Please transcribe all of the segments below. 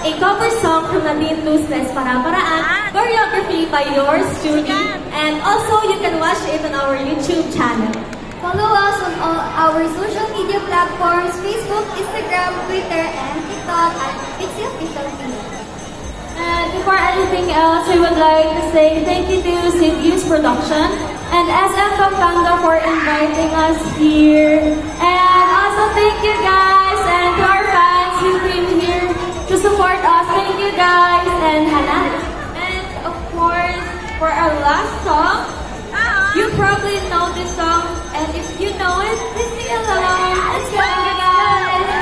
a cover song from Nadine Luznes, Para-Paraan, choreography by yours truly, and also you can watch it on our YouTube channel. Follow us on all our social media platforms, Facebook, Instagram, Twitter, and TikTok at Pixie Official TV. And before anything else, we would like to say thank you to Sid Hughes Production and SM Pampanga for inviting us here. And also thank you guys, and to our fans who came here to support us. Thank you guys, and Hannah. And of course, for our last song, you probably know this song, and if you know it, please sing along. Let's go, guys!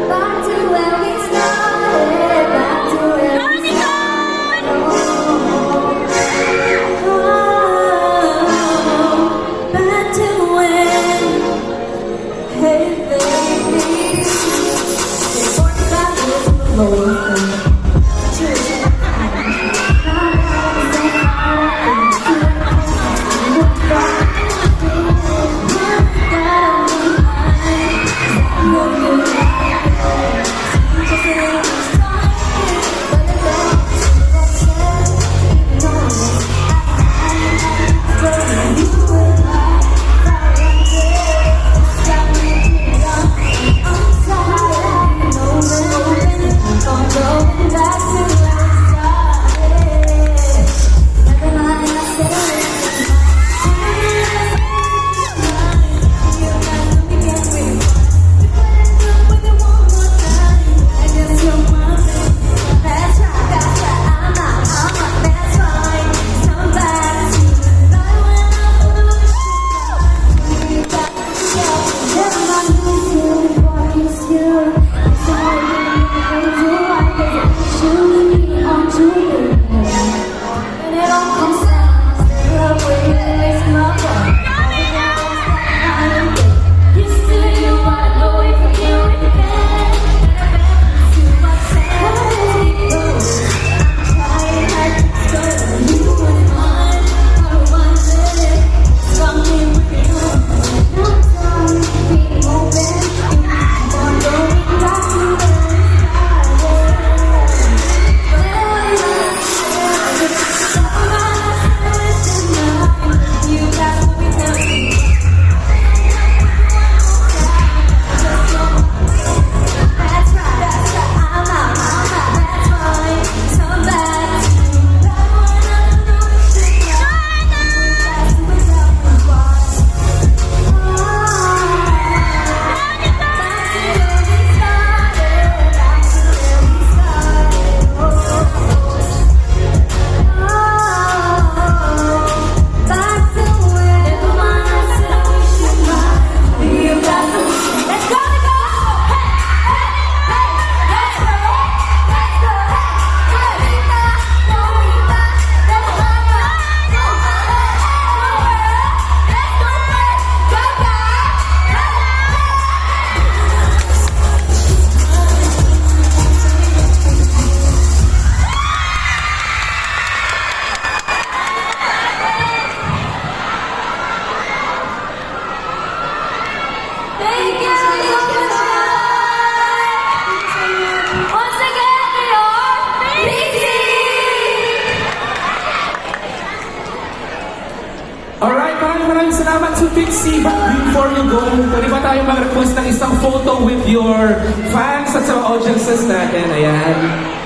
Back to where we started, back to where we Back to when, hey baby, before that was flowing. Alright, maraming salamat sa Pixie. But before you go, pwede ba tayo mag-request ng isang photo with your fans at sa audiences natin? Ayan.